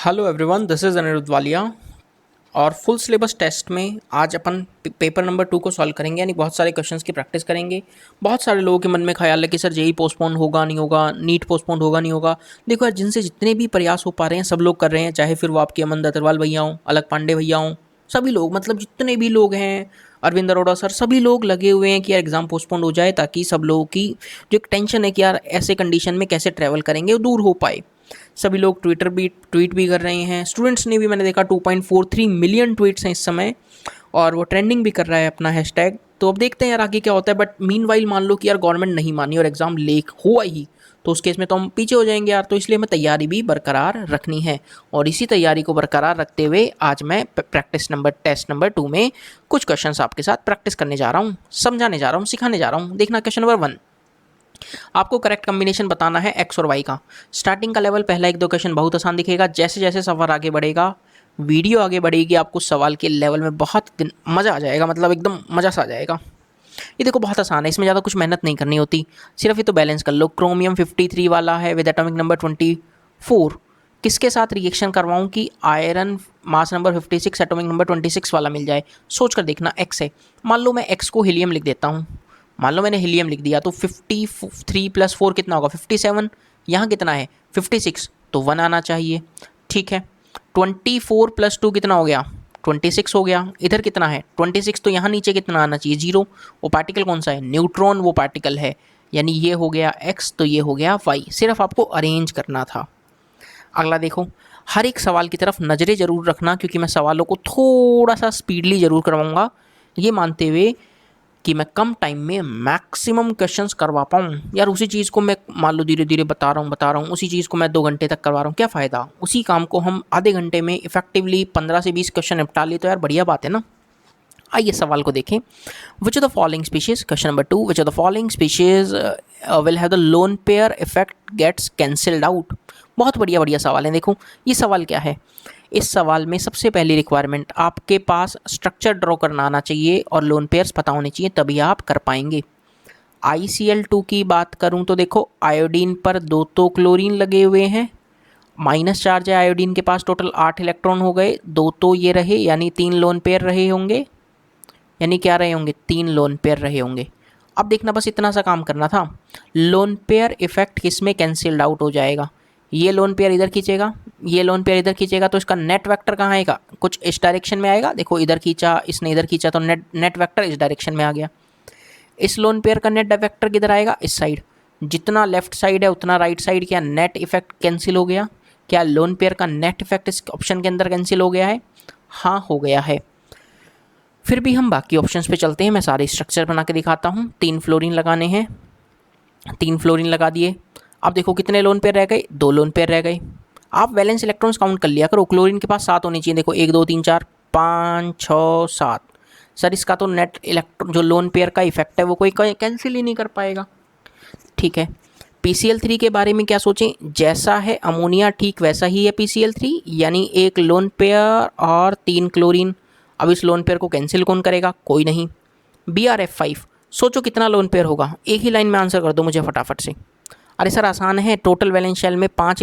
Hello everyone, this is Aniruddh Walia. और full syllabus test में आज अपन पेपर नंबर 2 को सॉल्व करेंगे, यानी बहुत सारे क्वेश्चंस की प्रैक्टिस करेंगे। बहुत सारे लोगों के मन में ख्याल है कि सर जेई पोस्टपोन होगा नहीं होगा, नीट पोस्टपोन होगा नहीं होगा। देखो यार, जिनसे जितने भी प्रयास हो पा रहे हैं सब लोग कर रहे हैं, चाहे फिर वो आपके अमन दत्तरवाल भैया हों, अलग पांडे भैया हों, सभी लोग, मतलब जितने भी लोग हैं, अरविंद अरोड़ा सर, सभी लोग लगे हुए हैं कि यार एग्ज़ाम पोस्टपोन हो जाए, ताकि सब लोगों की जो एक टेंशन है कि यार ऐसे कंडीशन में कैसे ट्रैवल करेंगे वो दूर हो पाए। सभी लोग ट्वीट भी कर रहे हैं। स्टूडेंट्स ने भी, मैंने देखा 2.43 मिलियन ट्वीट्स हैं इस समय, और वो ट्रेंडिंग भी कर रहा है अपना हैशटैग। तो अब देखते हैं यार आगे क्या होता है। बट मीनवाइल मान लो कि यार गवर्नमेंट नहीं मानी और एग्ज़ाम लीक हुआ ही, तो उस केस में तो हम पीछे हो जाएंगे यार। तो इसलिए हमें तैयारी भी बरकरार रखनी है, और इसी तैयारी को बरकरार रखते हुए आज मैं टेस्ट नंबर 2 में कुछ क्वेश्चंस आपके साथ प्रैक्टिस करने जा रहा हूँ, समझाने जा रहा हूँ, सिखाने जा रहा हूँ। देखना, क्वेश्चन नंबर 1, आपको करेक्ट कॉम्बिनेशन बताना है एक्स और वाई का। स्टार्टिंग का लेवल पहला एक दो क्वेश्चन बहुत आसान दिखेगा, जैसे जैसे सफ़र आगे बढ़ेगा, वीडियो आगे बढ़ेगी, आपको सवाल के लेवल में बहुत मज़ा आ जाएगा, मतलब एकदम मज़ा सा आ जाएगा। ये देखो बहुत आसान है, इसमें ज़्यादा कुछ मेहनत नहीं करनी होती, सिर्फ ये तो बैलेंस कर लो। क्रोमियम 53 वाला है विद एटॉमिक नंबर 24, किसके साथ रिएक्शन करवाऊँ कि iron mass number 56 atomic number 26 वाला मिल जाए। सोच कर देखना, एक्स है, मान लो मैं एक्स को हीलियम लिख देता हूँ। मान लो मैंने हीलियम लिख दिया, तो 53 + 4 कितना होगा, 57। यहाँ कितना है 56, तो 1 आना चाहिए। ठीक है, 24 + 2 कितना हो गया, 26 हो गया। इधर कितना है 26, तो यहाँ नीचे कितना आना चाहिए, 0। वो पार्टिकल कौन सा है, न्यूट्रॉन वो पार्टिकल है, यानी ये हो गया x, तो ये हो गया y। सिर्फ आपको अरेंज करना था। अगला देखो, हर एक सवाल की तरफ नज़रें ज़रूर रखना, क्योंकि मैं सवालों को थोड़ा सा स्पीडली ज़रूर करवाऊँगा, ये मानते हुए कि मैं कम टाइम में मैक्सिमम क्वेश्चंस करवा पाऊँ। यार उसी चीज़ को मैं मान लो धीरे धीरे बता रहा हूँ, उसी चीज़ को मैं 2 घंटे तक करवा रहा हूँ, क्या फ़ायदा। उसी काम को हम आधे घंटे में इफेक्टिवली 15 से 20 क्वेश्चन निपटा लिए, तो यार बढ़िया बात है ना। आइए सवाल को देखें। Which of the following species, question number 2, which of the following species will have the lone pair effect gets cancelled out. बहुत बढ़िया बढ़िया सवाल है। देखो ये सवाल क्या है, इस सवाल में सबसे पहली रिक्वायरमेंट आपके पास स्ट्रक्चर ड्रॉ करना आना चाहिए और लोन पेयर्स पता होने चाहिए, तभी आप कर पाएंगे। ICl2 की बात करूं तो देखो, आयोडीन पर 2 तो क्लोरीन लगे हुए हैं, माइनस चार्ज है आयोडीन के पास, टोटल 8 इलेक्ट्रॉन हो गए, 2 तो ये रहे, यानी 3 लोन पेयर रहे होंगे। यानी क्या रहे होंगे, 3 लोन पेयर रहे होंगे। अब देखना, बस इतना सा काम करना था। लोन पेयर इफेक्ट किस में कैंसिल्ड आउट हो जाएगा, ये लोन पेयर इधर खींचेगा, ये लोन पेयर इधर खींचेगा, तो इसका नेट वेक्टर कहाँ आएगा, कुछ इस डायरेक्शन में आएगा। देखो इधर खींचा, इसने इधर खींचा, तो नेट वेक्टर इस डायरेक्शन में आ गया। इस लोन पेयर का नेट वेक्टर किधर आएगा, इस साइड। जितना लेफ्ट साइड है उतना राइट साइड, क्या नेट इफेक्ट कैंसिल हो गया, क्या लोन पेयर का नेट इफेक्ट इस ऑप्शन के अंदर कैंसिल हो गया है, हाँ हो गया है। फिर भी हम बाकी ऑप्शंस पे चलते हैं, मैं सारे स्ट्रक्चर बना के दिखाता हूँ। 3 फ्लोरीन लगाने हैं, 3 फ्लोरीन लगा दिए। अब देखो कितने लोन पेयर रह गए, 2 लोन पेयर रह गए। आप वैलेंस इलेक्ट्रॉन्स काउंट कर लिया करो, क्लोरीन के पास 7 होनी चाहिए। देखो 1 2 3 4 5 6 7। सर इसका तो नेट इलेक्ट्रॉन जो लोन पेयर का इफेक्ट है वो कोई कैंसिल ही नहीं कर पाएगा। ठीक है, PCl3 के बारे में क्या सोचें, जैसा है अमोनिया ठीक वैसा ही है PCl3, यानी 1 लोन पेयर और 3 क्लोरीन। अब इस लोन पेयर को कैंसिल कौन करेगा, कोई नहीं। BrF5, सोचो कितना लोन पेयर होगा, एक ही लाइन में आंसर कर दो मुझे फटाफट से। अरे सर आसान है, टोटल वैलेंस शेल में 7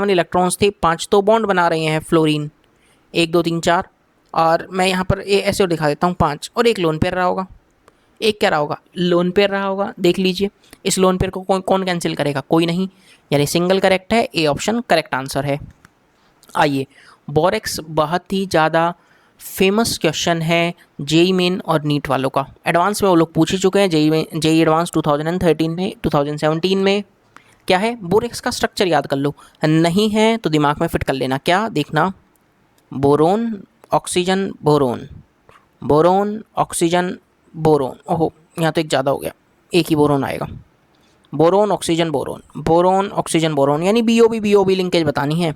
इलेक्ट्रॉन्स थे, 5 तो बॉन्ड बना रहे हैं फ्लोरीन, 1 2 3 4, और मैं यहाँ पर ऐसे दिखा देता हूँ 5, और 1 लोन पेयर रहा होगा। एक क्या रहा होगा, लोन पेयर रहा होगा। देख लीजिए, इस लोन पेयर को कौन कैंसिल करेगा, कोई नहीं, यानी सिंगल करेक्ट है, ए ऑप्शन करेक्ट आंसर है। आइए, बोरेक्स बहुत ही ज़्यादा फेमस क्वेश्चन है जेई मेन और नीट वालों का। एडवांस में वो लोग पूछ ही चुके हैं, जेई एडवांस 2013 में, 2017 में। क्या है, बोरेक्स का स्ट्रक्चर याद कर लो, नहीं है तो दिमाग में फिट कर लेना। क्या देखना, boron oxygen boron, boron oxygen boron, ओहो यहाँ तो एक ज़्यादा हो गया, एक ही बोरोन आएगा। Boron oxygen boron, boron oxygen boron, यानी BOB लिंकेज बतानी है।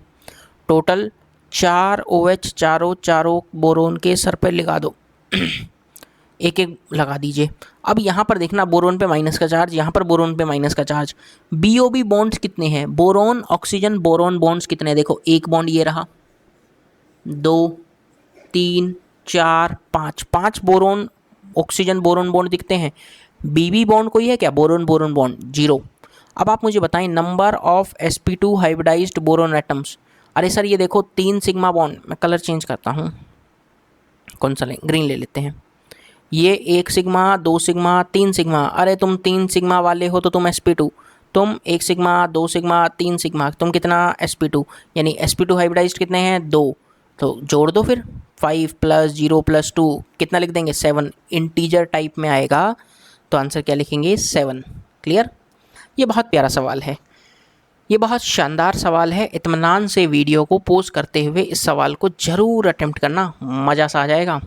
टोटल 4 OH, चारों बोरोन के सर पर लगा दो, एक एक लगा दीजिए। अब यहाँ पर देखना, बोरोन पे माइनस का चार्ज, यहाँ पर बोरोन पे माइनस का चार्ज। BOB बॉन्ड्स कितने हैं, बोरोन ऑक्सीजन बोरोन बॉन्ड्स कितने हैं, देखो एक बॉन्ड ये रहा, 2 3 4 5, 5 बोरोन ऑक्सीजन बोरोन बॉन्ड दिखते हैं। BB बॉन्ड कोई है क्या, बोरोन बोरोन बॉन्ड 0। अब आप मुझे बताएं, number of sp2 hybridized boron atoms. अरे सर ये देखो 3 सिग्मा बॉन्ड, मैं कलर चेंज करता हूँ, कौन सा लें, ग्रीन ले लेते हैं। ये 1 सिग्मा, 2 सिग्मा, 3 सिग्मा। अरे तुम 3 सिग्मा वाले हो तो तुम sp2, तुम 1 सिग्मा, 2 सिग्मा, 3 सिग्मा, तुम कितना sp2, यानी sp2 हाइब्रिडाइज्ड कितने हैं 2, तो जोड़ दो फिर 5 + 0 + 2 कितना लिख देंगे 7, इंटीजर टाइप में आएगा तो आंसर क्या लिखेंगे 7। क्लियर। ये बहुत प्यारा सवाल है, ये बहुत शानदार सवाल है। इत्मीनान से वीडियो को पोस्ट करते हुए इस सवाल को ज़रूर अटेम्प्ट करना, मज़ा सा आ जाएगा।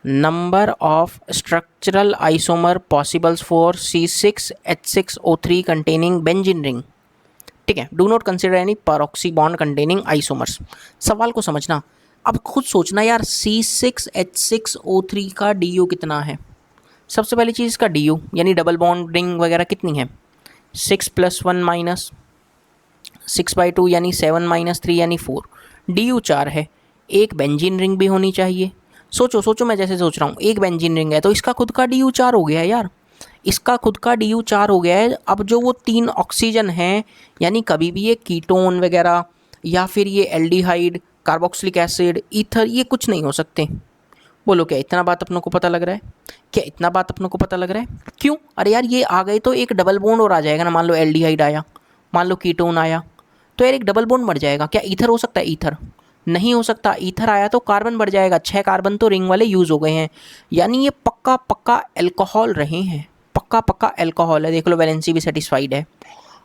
Number of structural isomer possibles for C6H6O3 containing benzene ring. ठीक है, do not consider any परऑक्सी bond containing isomers. सवाल को समझना, अब खुद सोचना यार, C6H6O3 का DU कितना है। सबसे पहली चीज़ इसका DU यानी डबल बॉन्ड रिंग वगैरह कितनी है, 6 + 1 - 6/2 यानी 7 - 3 यानी 4। DU 4 है, एक बेंजीन रिंग भी होनी चाहिए। सोचो सोचो, मैं जैसे सोच रहा हूँ, एक बेंजीन रिंग है तो इसका खुद का DU 4 हो गया है यार, इसका खुद का DU 4 हो गया है। अब जो वो 3 ऑक्सीजन हैं, यानी कभी भी ये कीटोन वगैरह या फिर ये एल्डिहाइड, कार्बोक्सिलिक एसिड, ईथर, ये कुछ नहीं हो सकते। बोलो क्या इतना बात अपनों को पता लग रहा है, क्या इतना बात अपनों को पता लग रहा है। क्यों, अरे यार ये आ गए तो एक डबल बॉन्ड और आ जाएगा ना, मान लो एल्डिहाइड आया, मान लो कीटोन आया, तो यार एक डबल बॉन्ड बढ़ जाएगा। क्या ईथर हो सकता है, ईथर नहीं हो सकता। ईथर आया तो कार्बन बढ़ जाएगा, 6 कार्बन तो रिंग वाले यूज़ हो गए हैं, यानी ये पक्का पक्का एल्कोहल रहे हैं, पक्का पक्का एल्कोहल है। देख लो वैलेंसी भी सेटिस्फाइड है।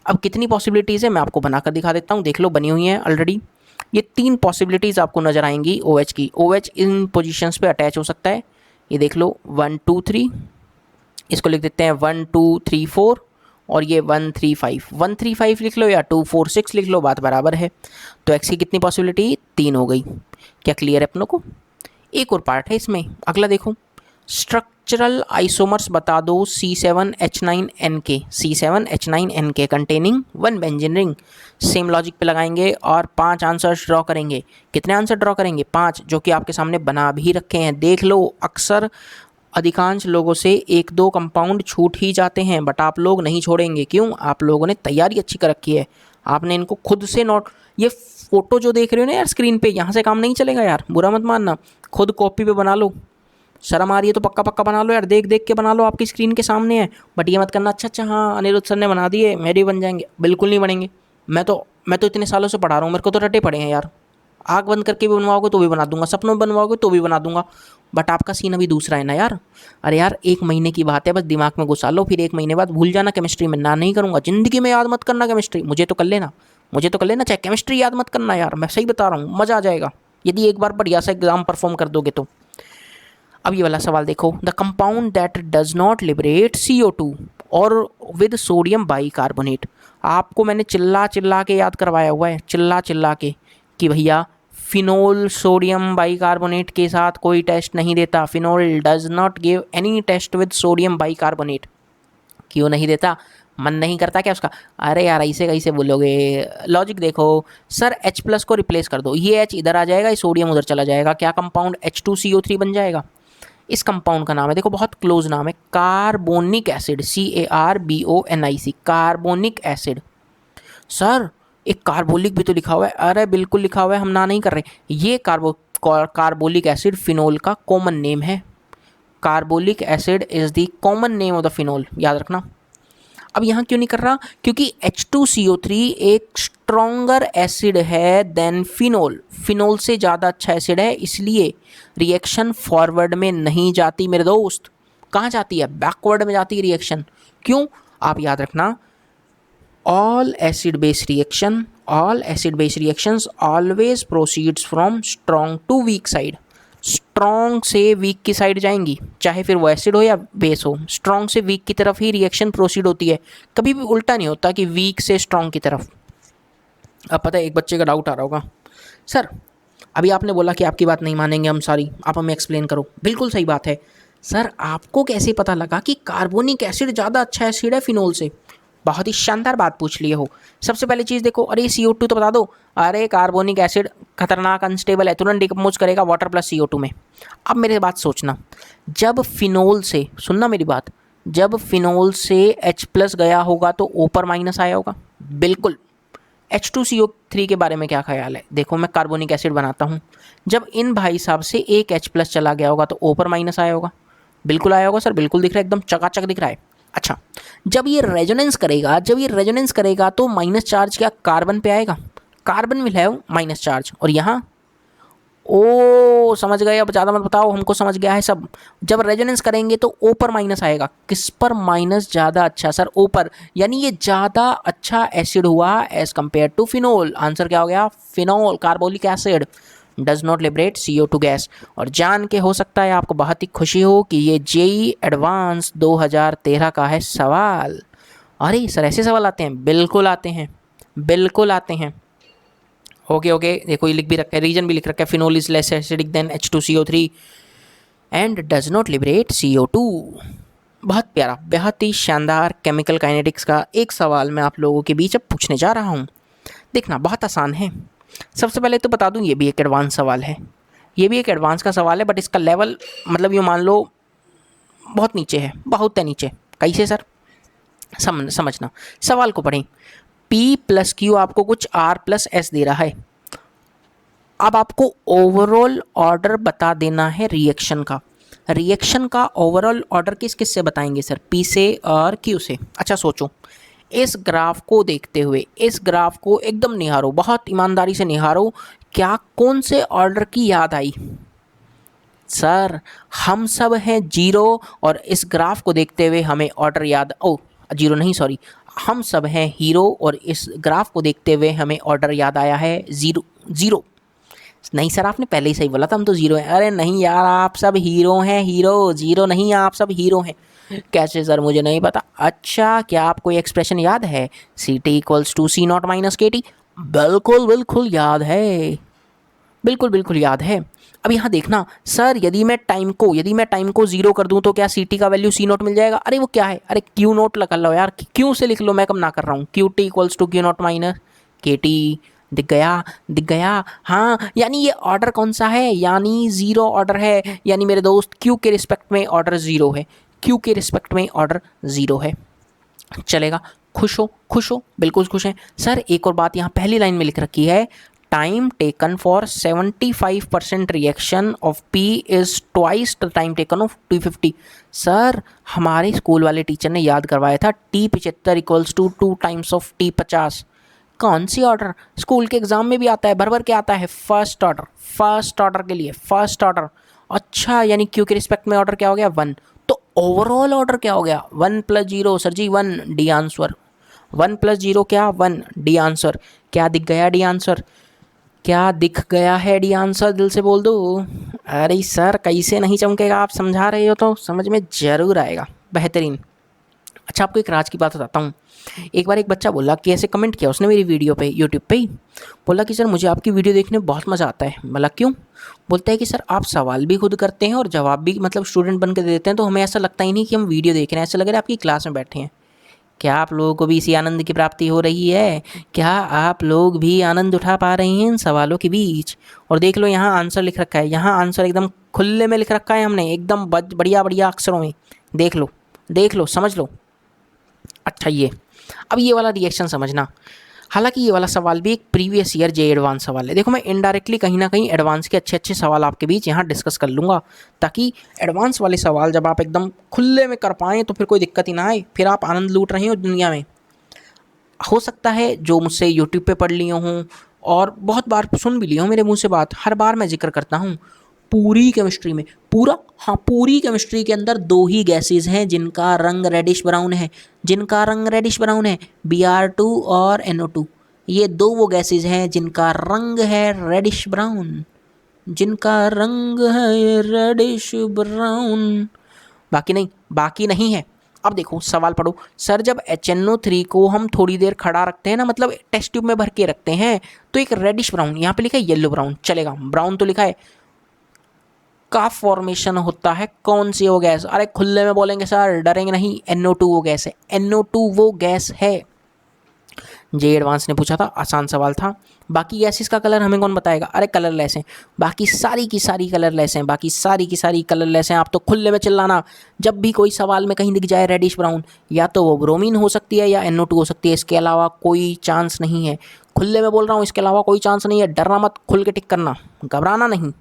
अब कितनी पॉसिबिलिटीज़ है मैं आपको बनाकर दिखा देता हूँ, देख लो बनी हुई हैं ऑलरेडी। ये 3 पॉसिबिलिटीज़ आपको नज़र आएंगी OH की। OH इन पोजीशंस पे अटैच हो सकता है, ये देख लो 1 2 3, इसको लिख देते हैं 1 2 3 4, और ये 1 3 5, 1 3 5 लिख लो या 2 4 6 लिख लो, बात बराबर है। तो एक्स की कितनी पॉसिबिलिटी, 3 हो गई। क्या क्लियर है अपनों को। एक और पार्ट है इसमें, अगला देखो, स्ट्रक्चरल आइसोमर्स बता दो C7H9NK, C7H9NK containing 1 benzene ring. Same logic पे लगाएंगे और 5 आंसर्स ड्रॉ करेंगे। कितने आंसर ड्रॉ करेंगे, 5, जो कि आपके सामने बना भी रखे हैं। देख लो, अक्सर अधिकांश लोगों से 1-2 कंपाउंड छूट ही जाते हैं, बट आप लोग नहीं छोड़ेंगे। क्यों, आप लोगों ने तैयारी अच्छी कर रखी है, आपने इनको खुद से नोट, ये फोटो जो देख रहे हो ना यार स्क्रीन पे, यहाँ से काम नहीं चलेगा यार, बुरा मत मानना, खुद कॉपी पे बना लो। शर्म आ रही है तो पक्का पक्का बना लो यार, देख देख के बना लो, आपकी स्क्रीन के सामने है। बट ये मत करना अच्छा अच्छा हाँ अनिरुद्ध सर ने बना दिए मेरे बन जाएंगे, बिल्कुल नहीं बनेंगे। मैं तो इतने सालों से पढ़ा रहा हूँ, मेरे को तो रटे पड़े हैं यार। आँख बंद करके भी बनवाओगे तो भी बना दूंगा, सपनों में बनवाओगे तो भी बना दूंगा। बट आपका सीन अभी दूसरा है ना यार। अरे यार 1 महीने की बात है, बस दिमाग में घुसा लो, फिर 1 महीने बाद भूल जाना केमिस्ट्री में, ना नहीं करूँगा, ज़िंदगी में याद मत करना केमिस्ट्री। मुझे तो कर लेना, मुझे तो कर लेना, चाहे केमिस्ट्री याद मत करना यार, मैं सही बता रहा हूँ, मज़ा आ जाएगा यदि एक बार बढ़िया सा एग्जाम परफॉर्म कर दोगे तो। अब ये वाला सवाल देखो, the compound that does not liberate CO2 और विद सोडियम बाइकार्बोनेट। आपको मैंने चिल्ला चिल्ला के याद करवाया हुआ है, चिल्ला चिल्ला के, कि भैया फिनोल सोडियम बाइकार्बोनेट के साथ कोई टेस्ट नहीं देता। Phenol does not give any test with sodium bicarbonate. क्यों नहीं देता, मन नहीं करता क्या उसका। अरे यार ऐसे कैसे बोलोगे, लॉजिक देखो सर, H+ को रिप्लेस कर दो, ये H इधर आ जाएगा, ये सोडियम उधर चला जाएगा, क्या कंपाउंड H2CO3 बन जाएगा। इस कंपाउंड का नाम है, देखो बहुत क्लोज नाम है, carbonic acid, CARBONIC, carbonic acid. Sir एक कार्बोलिक भी तो लिखा हुआ है, अरे बिल्कुल लिखा हुआ है, हम ना नहीं कर रहे। ये कार्बोलिक एसिड फिनोल का कॉमन नेम है। Carbolic acid is the common name of the phenol, याद रखना। अब यहाँ क्यों नहीं कर रहा, क्योंकि H2CO3 एक स्ट्रॉन्गर एसिड है देन फिनोल, फिनोल से ज़्यादा अच्छा एसिड है, इसलिए रिएक्शन फॉरवर्ड में नहीं जाती मेरे दोस्त। कहाँ जाती है, बैकवर्ड में जाती है रिएक्शन। क्यों, आप याद रखना, all acid base reactions always proceeds from strong to weak side। Strong से वीक की साइड जाएंगी, चाहे फिर वो एसिड हो या बेस हो, स्ट्रॉन्ग से वीक की तरफ ही रिएक्शन प्रोसीड होती है, कभी भी उल्टा नहीं होता कि वीक से स्ट्रॉन्ग की तरफ। अब पता है एक बच्चे का डाउट आ रहा होगा, सर अभी आपने बोला कि आपकी बात नहीं मानेंगे हम सारी, आप हमें एक्सप्लेन करो। बिल्कुल सही बात है सर, आपको कैसे पता लगा कि कार्बोनिक एसिड ज़्यादा अच्छा एसिड है फिनोल से। बहुत ही शानदार बात पूछ लिए हो। सबसे पहली चीज़ देखो, अरे CO2 तो बता दो, अरे कार्बोनिक एसिड खतरनाक अनस्टेबल है, तुरंत डिकम्पोज करेगा वाटर प्लस CO2 में। अब मेरी बात सोचना, जब फिनोल से, सुनना मेरी बात, जब फिनोल से H+ गया होगा तो O पर माइनस आया होगा, बिल्कुल। H2CO3 के बारे में क्या ख्याल है? देखो मैं कार्बोनिक एसिड बनाता हूँ, जब इन भाई साहब से एक H+ चला गया होगा तो O पर माइनस आया होगा। बिल्कुल आया होगा सर, बिल्कुल दिख रहा है, एकदम चकाचक दिख रहा है। अच्छा, जब ये रेजोनेंस करेगा तो माइनस चार्ज क्या कार्बन पे आएगा? Carbon will have minus charge. और यहाँ ओ समझ गए, अब ज़्यादा मत बताओ, हमको समझ गया है सब। जब रेजोनेंस करेंगे तो ओ पर माइनस आएगा। किस पर माइनस? ज़्यादा अच्छा सर, ओ पर, यानी ये ज़्यादा अच्छा एसिड हुआ as compare to phenol. Answer क्या हो गया? Phenol, carbolic acid does not liberate CO2 gas. और जान के हो सकता है आपको बहुत ही खुशी हो कि ये JEE एडवांस 2013 का है सवाल। अरे सर ऐसे सवाल आते हैं? बिल्कुल आते हैं, बिल्कुल आते हैं। ओके, देखो ये लिख भी रखा है, रीजन भी लिख रखा है, phenol is less acidic then H2CO3 and does not liberate CO2। बहुत प्यारा, बहुत ही शानदार केमिकल काइनेटिक्स का एक सवाल मैं आप लोगों के बीच अब पूछने जा रहा हूँ। देखना बहुत आसान है। सबसे पहले तो बता दूँ, ये भी एक एडवांस सवाल है, ये भी एक एडवांस का सवाल है, बट इसका लेवल मतलब यूँ मान लो बहुत नीचे है, बहुत है नीचे। कैसे सर? समझना, सवाल को पढ़ें। P+Q आपको कुछ R+S दे रहा है। अब आपको ओवरऑल ऑर्डर बता देना है रिएक्शन का। रिएक्शन का ओवरऑल ऑर्डर किस किस से बताएंगे सर? P से और Q से। अच्छा सोचो, इस ग्राफ को देखते हुए, इस ग्राफ को एकदम निहारो, बहुत ईमानदारी से निहारो। क्या कौन से ऑर्डर की याद आई? सर हम सब हैं जीरो, और इस ग्राफ को देखते हुए हमें ऑर्डर याद, ओ जीरो नहीं सॉरी, हम सब हैं हीरो, और इस ग्राफ को देखते हुए हमें ऑर्डर याद आया है जीरो। जीरो नहीं सर, आपने पहले ही सही बोला था, हम तो जीरो हैं। अरे नहीं यार, आप सब हीरो हैं, हीरो, जीरो नहीं, आप सब हीरो हैं। कैसे सर? मुझे नहीं पता। अच्छा, क्या आपको ये एक्सप्रेशन याद है? CT=C0 - KT। बिल्कुल बिल्कुल याद है, बिल्कुल बिल्कुल याद है। अब यहाँ देखना सर, यदि मैं टाइम को जीरो कर दूँ तो क्या CT का वैल्यू C0 मिल जाएगा? अरे वो क्या है? अरे Q0 लगा लो यार, क्यों से लिख लो, मैं कम ना कर रहा हूँ। QT=Q0 - KT। दिख गया, दिख गया। हाँ, यानी ये ऑर्डर कौन सा है? यानी जीरो ऑर्डर है। यानी मेरे दोस्त Q के रिस्पेक्ट में ऑर्डर जीरो है, Q के रिस्पेक्ट में ऑर्डर जीरो है। चलेगा? खुश हो? खुश हो? बिल्कुल खुश हैं सर। एक और बात यहाँ पहली लाइन में लिख रखी है, time taken for 75% reaction of P is twice the time taken of T50। Sir हमारे स्कूल वाले टीचर ने याद करवाया था T75 = 2 टाइम्स ऑफ T50। कौन सी ऑर्डर? स्कूल के एग्जाम में भी आता है, भर भर के आता है, फर्स्ट ऑर्डर, फर्स्ट ऑर्डर के लिए फर्स्ट ऑर्डर। अच्छा, यानी Q के रिस्पेक्ट में ऑर्डर क्या हो गया? 1। तो ओवरऑल ऑर्डर क्या हो गया? 1 + 0 सर जी, 1 डी आंसर। 1 + 0 क्या? 1 डी आंसर। क्या दिख गया डी आंसर? क्या दिख गया है डी आंसर? दिल से बोल दो। अरे सर कैसे नहीं चमकेगा, आप समझा रहे हो तो समझ में ज़रूर आएगा। बेहतरीन। अच्छा, आपको एक राज की बात बताता हूँ। एक बार एक बच्चा बोला कि ऐसे कमेंट किया उसने मेरी वीडियो पे, यूट्यूब पे ही बोला कि सर मुझे आपकी वीडियो देखने में बहुत मज़ा आता है। बोला क्यों? बोलता है कि सर आप सवाल भी खुद करते हैं और जवाब भी मतलब स्टूडेंट बन के दे देते हैं, तो हमें ऐसा लगता ही नहीं कि हम वीडियो देख रहे हैं, ऐसा लग रहा है आपकी क्लास में बैठे हैं। क्या आप लोगों को भी इसी आनंद की प्राप्ति हो रही है? क्या आप लोग भी आनंद उठा पा रहे हैं इन सवालों के बीच? और देख लो यहाँ आंसर लिख रखा है, यहाँ आंसर एकदम खुले में लिख रखा है हमने, एकदम बढ़िया बढ़िया अक्षरों में। देख लो, देख लो, समझ लो। अच्छा, ये अब ये वाला रिएक्शन समझना। हालांकि ये वाला सवाल भी एक प्रीवियस ईयर JEE एडवांस सवाल है। देखो मैं इनडायरेक्टली कहीं ना कहीं एडवांस के अच्छे अच्छे सवाल आपके बीच यहाँ डिस्कस कर लूँगा, ताकि एडवांस वाले सवाल जब आप एकदम खुले में कर पाएँ तो फिर कोई दिक्कत ही ना आए, फिर आप आनंद लूट रहे हो दुनिया में। हो सकता है जो मुझसे यूट्यूब पे पढ़ लिए हूँ और बहुत बार सुन भी लिया हूँ मेरे मुँह से बात, हर बार मैं जिक्र करता हूँ, पूरी केमिस्ट्री में पूरी केमिस्ट्री के अंदर दो ही गैसेज हैं जिनका रंग रेडिश ब्राउन है, जिनका रंग रेडिश ब्राउन है, Br2 और NO2। ये दो वो गैसेज हैं जिनका रंग है रेडिश ब्राउन, जिनका रंग है रेडिश ब्राउन। बाकी नहीं है। अब देखो सवाल पढ़ो। सर जब HNO3 को हम थोड़ी देर खड़ा रखते हैं ना, मतलब टेस्ट ट्यूब में भर के रखते हैं, तो एक रेडिश ब्राउन, यहाँ पे लिखा है येलो ब्राउन, चलेगा, ब्राउन तो लिखा है, का फॉर्मेशन होता है कौन सी वो गैस? अरे खुले में बोलेंगे सर, डरेंगे नहीं, NO2 वो गैस है, NO2 वो गैस है। JEE एडवांस ने पूछा था, आसान सवाल था। बाकी गैसेस का कलर हमें कौन बताएगा? अरे कलरलेस हैं, बाकी सारी की सारी कलरलेस हैं, बाकी सारी की सारी कलरलेस हैं। आप तो खुले में चिल्लाना, जब भी कोई सवाल में कहीं दिख जाए रेडिश ब्राउन, या तो वो ब्रोमीन हो सकती है या NO2 हो सकती है, इसके अलावा कोई चांस नहीं है। खुले में बोल रहा हूँ, इसके अलावा कोई चांस नहीं है। डरना मत, खुल के टिक करना, घबराना नहीं।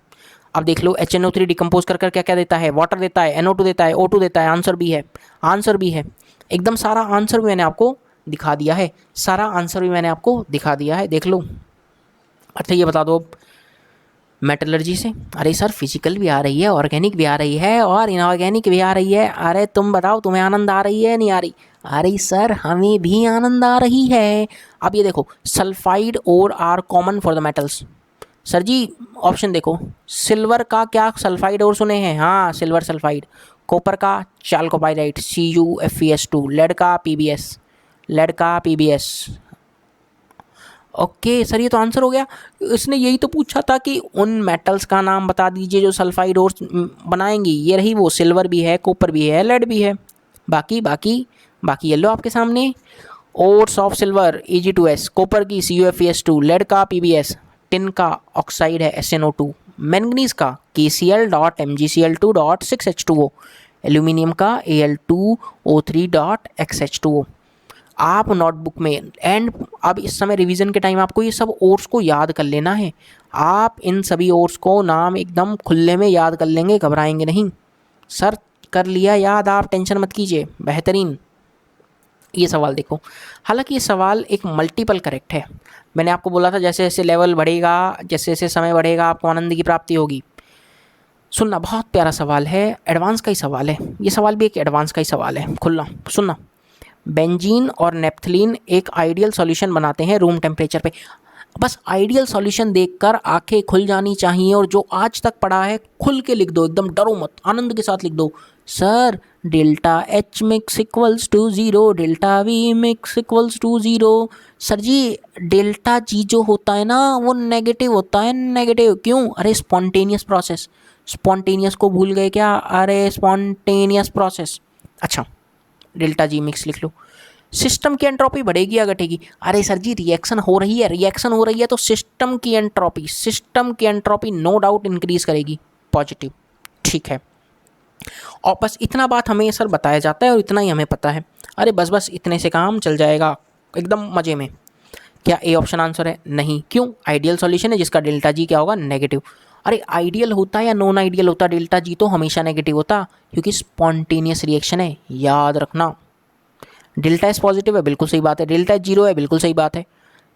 अब देख लो HNO3 डिकम्पोज कर कर क्या क्या देता है, वाटर देता है, NO2 देता है, O2 देता है, आंसर भी है, आंसर भी है। एकदम सारा आंसर भी मैंने आपको दिखा दिया है, सारा आंसर भी मैंने आपको दिखा दिया है, देख लो। अच्छा ये बता दो अब मेटलर्जी से, अरे सर फिजिकल भी आ रही है, ऑर्गेनिक भी आ रही है और इनऑर्गेनिक भी आ रही है। अरे तुम बताओ तुम्हें आनंद आ रही है नहीं आ रही? अरे सर हमें भी आनंद आ रही है। अब ये देखो sulphide ores are common for the metals. Sir ji option देखो, सिल्वर का क्या सल्फाइड और सुने हैं? हाँ सिल्वर सल्फाइड। कॉपर का चाल्कोपाइराइट CuFeS2। लेड का PbS, लेड का PbS। ओके सर ये तो आंसर हो गया। इसने यही तो पूछा था कि उन मेटल्स का नाम बता दीजिए जो सल्फाइड और बनाएंगी। ये रही वो, सिल्वर भी है, कॉपर भी है, लेड भी है। बाकी बाकी बाकी ये लो आपके सामने। Ores of silver Ag2S, copper की CuFeS2, लेड का PbS, टिन का ऑक्साइड है SnO2, मैंगनीज का KCl.MgCl2.6H2O, एल्यूमिनियम का Al2O3.XH2O। आप नोटबुक में एंड अब इस समय रिवीजन के टाइम आपको ये सब ओर्स को याद कर लेना है। आप इन सभी ओर्स को नाम एकदम खुले में याद कर लेंगे, घबराएंगे नहीं। सर कर लिया याद, आप टेंशन मत कीजिए, बेहतरीन। ये सवाल देखो, हालांकि ये सवाल एक मल्टीपल करेक्ट है। मैंने आपको बोला था जैसे जैसे लेवल बढ़ेगा, जैसे जैसे समय बढ़ेगा आपको आनंद की प्राप्ति होगी। सुनना, बहुत प्यारा सवाल है, एडवांस का ही सवाल है। ये सवाल भी एक एडवांस का ही सवाल है, खुलना सुनना। बेंजीन और नेप्थलीन एक आइडियल सॉल्यूशन बनाते हैं रूम टेम्परेचर पे। बस आइडियल सॉल्यूशन देखकर आंखें खुल जानी चाहिए, और जो आज तक पढ़ा है खुल के लिख दो, एकदम डरो मत, आनंद के साथ लिख दो। Sir delta H mix equals to 0, delta V mix equals to 0। Sir ji delta G जो होता है ना वो नेगेटिव होता है, नेगेटिव क्यों? अरे स्पॉन्टेनियस प्रोसेस, स्पॉन्टेनियस को भूल गए क्या? अरे स्पॉन्टेनियस प्रोसेस। अच्छा डेल्टा G मिक्स लिख लो। सिस्टम की एंट्रोपी बढ़ेगी या घटेगी? अरे सर जी रिएक्शन हो रही है, रिएक्शन हो रही है तो सिस्टम की एंट्रोपी, सिस्टम की एंट्रोपी नो डाउट इंक्रीज करेगी, पॉजिटिव। ठीक है, और बस इतना बात हमें सर बताया जाता है और इतना ही हमें पता है। अरे बस बस इतने से काम चल जाएगा एकदम मज़े में। क्या ए ऑप्शन आंसर है? नहीं। क्यों? आइडियल सॉल्यूशन है जिसका डेल्टा G क्या होगा? नेगेटिव। अरे आइडियल होता या नॉन आइडियल होता, डेल्टा G तो हमेशा नेगेटिव होता, क्योंकि स्पॉन्टेनियस रिएक्शन है, याद रखना। डेल्टा S पॉजिटिव है, बिल्कुल सही बात है। डेल्टा H 0 है, बिल्कुल सही बात है।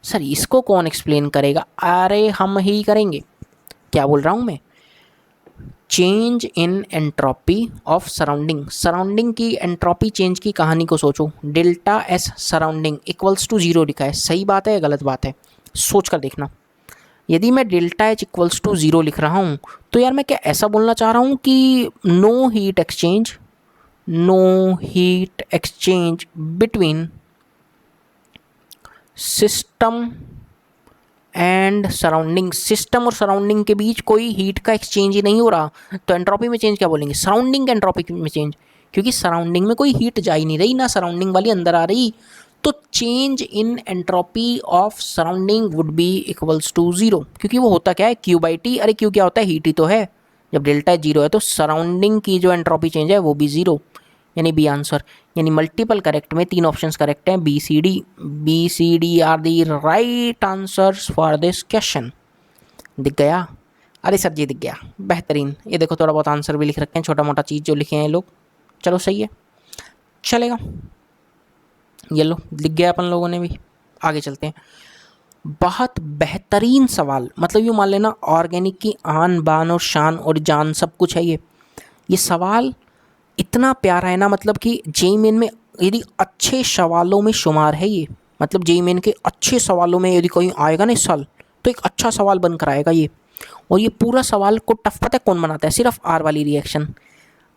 सर इसको कौन एक्सप्लेन करेगा? अरे हम ही करेंगे। क्या बोल रहा हूँ मैं? Change in entropy of surrounding, surrounding की एंट्रोपी चेंज की कहानी को सोचो। Delta S surrounding equals to 0 लिखा है, सही बात है या गलत बात है? सोच कर देखना। यदि मैं डेल्टा H इक्वल्स टू 0 लिख रहा हूँ तो यार मैं क्या ऐसा बोलना चाह रहा हूँ कि no heat exchange, no heat exchange between system and surrounding, system और सराउंडिंग के बीच कोई हीट का एक्सचेंज ही नहीं हो रहा, तो एंट्रोपी में चेंज क्या बोलेंगे? सराउंडिंग एंट्रोपी में चेंज, क्योंकि सराउंडिंग में कोई हीट जा ही नहीं रही, ना सराउंडिंग वाली अंदर आ रही, तो change in entropy of surrounding would be equals to 0, क्योंकि वो होता क्या है? Q/T। अरे Q क्या होता है? हीट ही तो है। जब डेल्टा 0 है तो सराउंडिंग की जो एंट्रोपी चेंज है वो भी 0, यानी बी आंसर। यानी मल्टीपल करेक्ट में 3 ऑप्शंस करेक्ट हैं, B C D are the right answers for this question. दिख गया? अरे सर जी दिख गया, बेहतरीन। ये देखो थोड़ा बहुत आंसर भी लिख रखे हैं, छोटा मोटा चीज़ जो लिखे हैं लोग, चलो सही है, चलेगा। ये लो लिख गया अपन लोगों ने भी। आगे चलते हैं। बहुत बेहतरीन सवाल, मतलब यूँ मान लेना ऑर्गेनिक की आन बान और शान और जान सब कुछ है ये सवाल इतना प्यारा है ना, मतलब कि जेईई मेन में यदि अच्छे सवालों में शुमार है ये, मतलब जेईई मेन के अच्छे सवालों में यदि कोई आएगा ना इस साल तो एक अच्छा सवाल बनकर आएगा ये। और ये पूरा सवाल को टफ पता है कौन बनाता है? सिर्फ आर वाली रिएक्शन।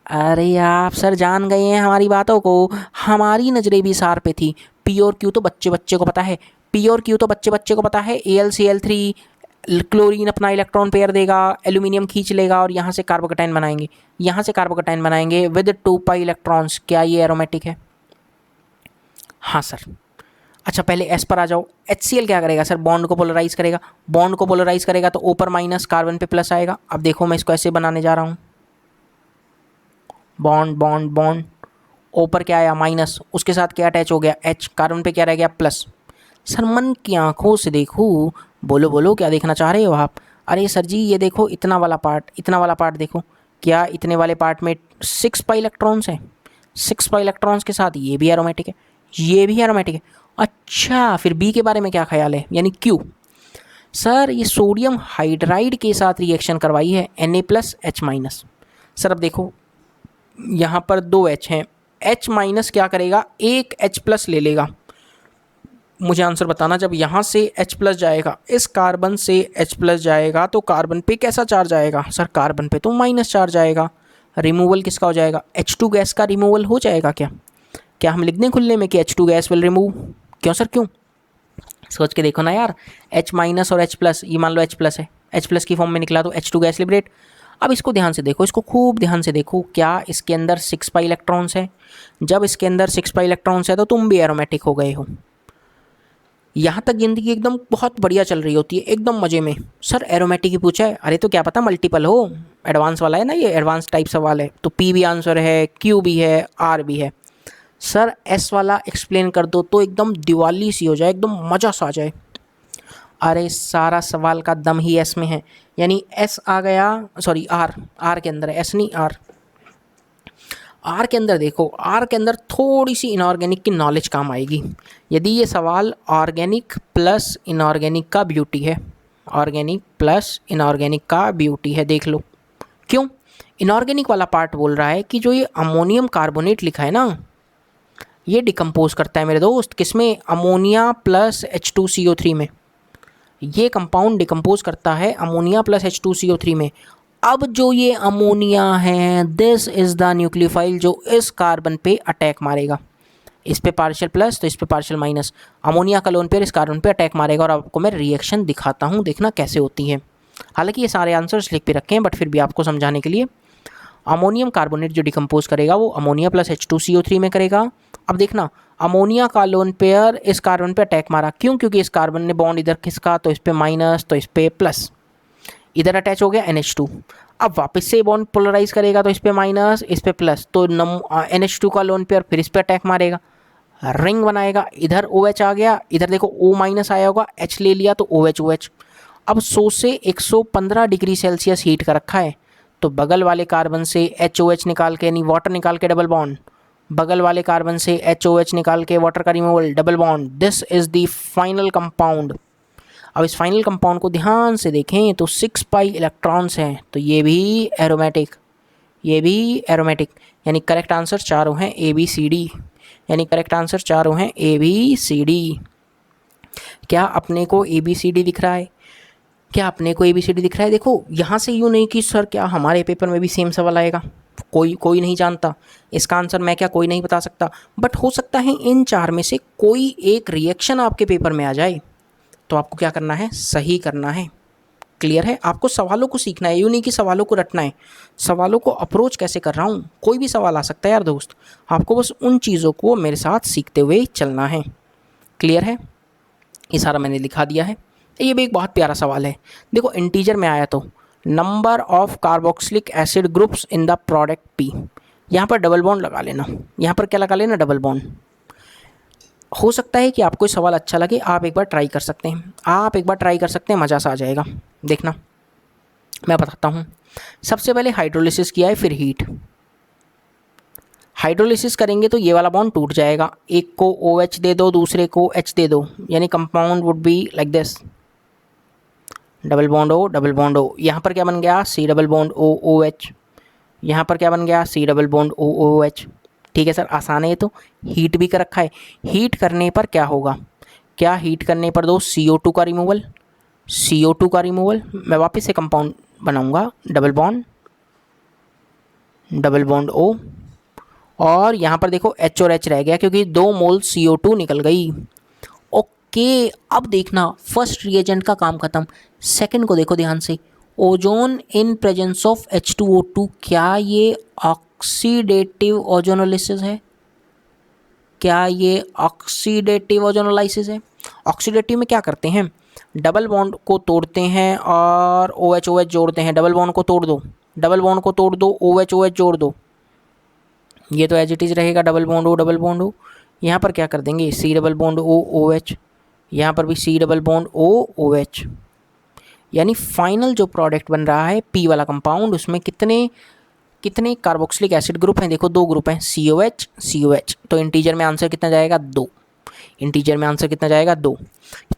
अरे आप सर जान गए हैं हमारी बातों को, हमारी नज़रें भी सार पे थी। पी और क्यू तो बच्चे बच्चे को पता है, पी और क्यू तो बच्चे बच्चे को पता है। AlCl3 क्लोरीन अपना इलेक्ट्रॉन पेयर देगा, एल्यूमिनियम खींच लेगा और यहाँ से कार्बोकेटाइन बनाएंगे, यहाँ से कार्बोकेटाइन बनाएंगे विद 2 इलेक्ट्रॉन्स। क्या ये एरोमेटिक है? हाँ सर। अच्छा पहले S पर आ जाओ। HCl क्या करेगा सर? बॉन्ड को पोलराइज करेगा, बॉन्ड को पोलराइज करेगा तो O पर माइनस, कार्बन पे प्लस आएगा। अब देखो मैं इसको ऐसे बनाने जा रहा हूँ, बॉन्ड बॉन्ड बॉन्ड, O पर क्या आया? माइनस, उसके साथ क्या अटैच हो गया? H, कार्बन पे क्या रह गया? प्लस। सर मन की आंखों से देखूँ, बोलो बोलो क्या देखना चाह रहे हो आप? अरे सर जी ये देखो इतना वाला पार्ट, इतना वाला पार्ट देखो, क्या इतने वाले पार्ट में 6 पाई इलेक्ट्रॉन्स हैं? 6 पाई इलेक्ट्रॉन्स के साथ ये भी एरोमेटिक है, ये भी एरोमेटिक है। अच्छा फिर बी के बारे में क्या ख्याल है, यानी क्यू? सर ये सोडियम हाइड्राइड के साथ रिएक्शन करवाई है Na+H-। सर अब देखो यहाँ पर 2 H हैं, H- क्या करेगा, एक H+ ले लेगा। मुझे आंसर बताना, जब यहाँ से H+ जाएगा, इस कार्बन से H+ जाएगा तो कार्बन पे कैसा चार्ज आएगा? सर कार्बन पे तो माइनस चार्ज आएगा। रिमूवल किसका हो जाएगा? H2 गैस का रिमूवल हो जाएगा क्या? क्या हम लिख दें खुलने में कि H2 गैस विल रिमूव? क्यों सर क्यों? सोच के देखो ना यार, H- और H+, ये मान लो H+ है, H+ की फॉर्म में निकला तो H2 गैस लिबरेट। अब इसको ध्यान से देखो, इसको खूब ध्यान से देखो, क्या इसके अंदर 6 पाई इलेक्ट्रॉन्स है? जब इसके अंदर 6 पाई इलेक्ट्रॉन्स है तो तुम भी एरोमेटिक हो गए हो। यहाँ तक ज़िंदगी एकदम बहुत बढ़िया चल रही होती है, एकदम मज़े में। सर एरोमेटिक ही पूछा है, अरे तो क्या पता मल्टीपल हो, एडवांस वाला है ना, ये एडवांस टाइप सवाल है, तो पी भी आंसर है, क्यू भी है, आर भी है। सर एस वाला एक्सप्लेन कर दो तो एकदम दिवाली सी हो जाए, एकदम मज़ा सा आ जाए। अरे सारा सवाल का दम ही एस में है, यानी एस आ गया, सॉरी आर, आर के अंदर है, एस नहीं आर। आर के अंदर देखो, आर के अंदर थोड़ी सी इनऑर्गेनिक की नॉलेज काम आएगी। यदि ये सवाल ऑर्गेनिक प्लस इनऑर्गेनिक का ब्यूटी है, ऑर्गेनिक प्लस इनऑर्गेनिक का ब्यूटी है, देख लो क्यों। इनऑर्गेनिक वाला पार्ट बोल रहा है कि जो ये अमोनियम कार्बोनेट लिखा है ना, ये डिकम्पोज करता है मेरे दोस्त, किसमें? अमोनिया प्लस H2CO3 में। ये कंपाउंड डिकम्पोज करता है अमोनिया प्लस H2CO3 में। अब जो ये अमोनिया है, दिस इज़ द न्यूक्लियोफाइल जो इस कार्बन पे अटैक मारेगा। इस पे पार्शियल प्लस तो इस पे पार्शियल माइनस, अमोनिया का लोन पेयर इस कार्बन पे अटैक मारेगा। और आपको मैं रिएक्शन दिखाता हूँ, देखना कैसे होती है। हालांकि ये सारे आंसर्स लिख पे रखे हैं, बट फिर भी आपको समझाने के लिए, अमोनियम कार्बोनेट जो डिकम्पोज करेगा वो अमोनिया प्लस H2CO3 में करेगा। अब देखना, अमोनिया का लोन पेयर इस कार्बन पे अटैक मारा, क्यों? क्योंकि इस कार्बन ने बॉन्ड इधर खिसका, तो इस पे माइनस तो इस पे प्लस, इधर अटैच हो गया NH2। अब वापस से बॉन्ड पोलराइज करेगा तो इस पे माइनस इस पे प्लस, तो NH2 का लोन पेयर फिर इस पे अटैक मारेगा, रिंग बनाएगा। इधर OH आ गया, इधर देखो O- आया होगा, H ले लिया तो OH। अब 100 से 115 डिग्री सेल्सियस हीट का रखा है, तो बगल वाले कार्बन से HOH निकाल के, यानी वाटर निकाल के डबल बॉन्ड, बगल वाले कार्बन से HOH निकाल के वाटर का removal, double bond. This is the final compound. अब इस फाइनल कंपाउंड को ध्यान से देखें तो 6 पाई इलेक्ट्रॉन्स हैं, तो ये भी एरोमेटिक, ये भी एरोमेटिक, यानी करेक्ट आंसर चारों हैं ABCD, यानी करेक्ट आंसर चारों हैं ABCD। क्या अपने को ABCD दिख रहा है? क्या अपने को ABCD दिख रहा है? देखो यहाँ से यूँ नहीं कि सर क्या हमारे पेपर में भी सेम सवाल आएगा, कोई नहीं जानता इसका आंसर, मैं क्या कोई नहीं बता सकता, बट हो सकता है इन चार में से कोई एक रिएक्शन आपके पेपर में आ जाए, तो आपको क्या करना है, सही करना है। क्लियर है? आपको सवालों को सीखना है, यूँ नहीं कि सवालों को रटना है, सवालों को अप्रोच कैसे कर रहा हूँ, कोई भी सवाल आ सकता है यार दोस्त, आपको बस उन चीज़ों को मेरे साथ सीखते हुए चलना है। क्लियर है? ये सारा मैंने लिखा दिया है। ये भी एक बहुत प्यारा सवाल है, देखो इंटीजर में आया तो number of carboxylic acid groups in the product P, यहाँ पर डबल बॉन्ड लगा लेना, यहाँ पर क्या लगा लेना, डबल बॉन्ड। हो सकता है कि आपको सवाल अच्छा लगे, आप एक बार ट्राई कर सकते हैं, आप एक बार ट्राई कर सकते हैं, मज़ा सा आ जाएगा। देखना मैं बताता हूँ, सबसे पहले हाइड्रोलिसिस किया है, फिर हीट। हाइड्रोलिसिस करेंगे तो ये वाला बॉन्ड टूट जाएगा, एक को OH दे दो, दूसरे को H दे दो, यानी compound would be like this, double bond O double bond O। यहाँ पर क्या बन गया, C double bond O OH। यहाँ पर क्या बन गया, C double bond O OH। ठीक है सर, आसान है ये तो। हीट भी कर रखा है, हीट करने पर क्या होगा, क्या हीट करने पर दो CO2 का रिमूवल, CO2 का रिमूवल, मैं वापस से कंपाउंड बनाऊंगा, डबल बॉन्ड O, और यहाँ पर देखो H और H रह गया क्योंकि 2 मोल CO2 निकल गई। ओके, अब देखना फर्स्ट रिएजेंट का काम खत्म, सेकंड को देखो ध्यान से, ozone in presence of H2O2, क्या ये ऑक्सीडेटिव ओजोनोलिसिस है? क्या ये ऑक्सीडेटिव ओजोनोलाइसिस है? ऑक्सीडेटिव में क्या करते हैं, डबल बॉन्ड को तोड़ते हैं और OH OH जोड़ते हैं, डबल बॉन्ड को तोड़ दो, डबल बॉन्ड को तोड़ दो, OH OH जोड़ दो, ये तो एज इट इज़ रहेगा, double bond O double bond O। यहाँ पर क्या कर देंगे, C double bond O OH, यहाँ पर भी C डबल बॉन्ड OH, यानी फाइनल जो प्रोडक्ट बन रहा है P वाला कंपाउंड, उसमें कितने कितने कार्बोक्सिलिक एसिड ग्रुप हैं? देखो 2 ग्रुप हैं, COH COH। तो इंटीजर में आंसर कितना जाएगा? 2। इंटीजर में आंसर कितना जाएगा? 2।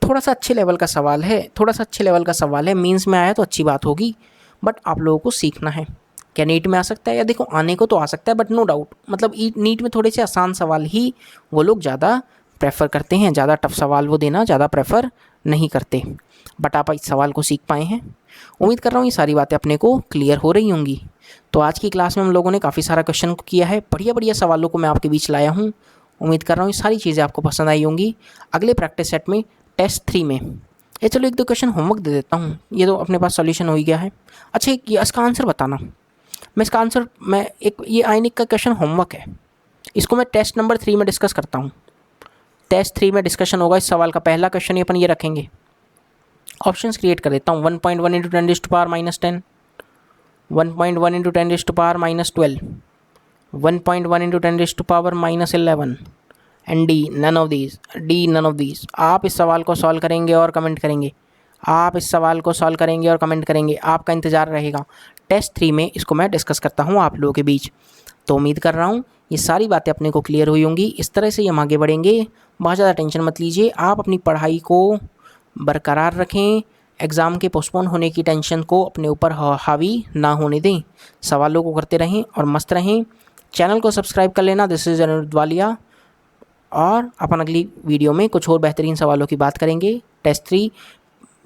थोड़ा सा अच्छे लेवल का सवाल है, थोड़ा सा अच्छे लेवल का सवाल है, मीन्स में आया तो अच्छी बात होगी, बट आप लोगों को सीखना है। क्या नीट में आ सकता है? या देखो आने को तो आ सकता है, बट नो डाउट मतलब नीट में थोड़े से आसान सवाल ही वो लोग ज़्यादा प्रेफर करते हैं, ज़्यादा टफ सवाल वो देना ज़्यादा प्रेफर नहीं करते। बट आप इस सवाल को सीख पाए हैं, उम्मीद कर रहा हूँ ये सारी बातें अपने को क्लियर हो रही होंगी। तो आज की क्लास में हम लोगों ने काफ़ी सारा क्वेश्चन किया है, बढ़िया बढ़िया सवालों को मैं आपके बीच लाया हूँ। उम्मीद कर रहा हूँ ये सारी चीज़ें आपको पसंद आई होंगी। अगले प्रैक्टिस सेट में टेस्ट 3 में ये चलो 1-2 क्वेश्चन होमवर्क दे देता हूँ, ये तो अपने पास सॉल्यूशन हो ही गया है। अच्छा ये इसका आंसर बताना, मैं इसका आंसर मैं एक ये आयनिक का क्वेश्चन होमवर्क है, इसको मैं टेस्ट नंबर 3 में डिस्कस करता हूँ। टेस्ट 3 में डिस्कशन होगा इस सवाल का। पहला क्वेश्चन अपन ये रखेंगे, ऑप्शंस क्रिएट कर देता हूँ। 1.1 into 10⁻⁻10, 1.1 into 10⁻⁻12, 1.1 into 10⁻⁻11 and D none of these, D none of these. आप इस सवाल को सॉल्व करेंगे और कमेंट करेंगे, आप इस सवाल को सॉल्व करेंगे और कमेंट करेंगे, आपका इंतज़ार रहेगा। टेस्ट 3 में इसको मैं डिस्कस करता हूँ आप लोगों के बीच। तो उम्मीद कर रहा हूँ ये सारी बातें अपने को क्लियर हुई होंगी। इस तरह से हम आगे बढ़ेंगे, बहुत ज़्यादा टेंशन मत लीजिए, आप अपनी पढ़ाई को बरकरार रखें, एग्ज़ाम के पोस्टपोन होने की टेंशन को अपने ऊपर हावी ना होने दें, सवालों को करते रहें और मस्त रहें। चैनल को सब्सक्राइब कर लेना। दिस इज़ अनिरुद्ध वालिया, और अपन अगली वीडियो में कुछ और बेहतरीन सवालों की बात करेंगे। टेस्ट 3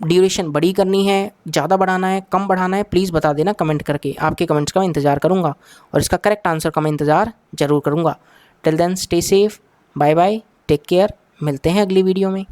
ड्यूरेशन बड़ी करनी है, ज़्यादा बढ़ाना है, कम बढ़ाना है, प्लीज़ बता देना कमेंट करके, आपके कमेंट्स का मैं इंतज़ार करूँगा और इसका करेक्ट आंसर का मैं इंतज़ार ज़रूर करूँगा। Till then stay safe, bye bye, take care, मिलते हैं अगली वीडियो में।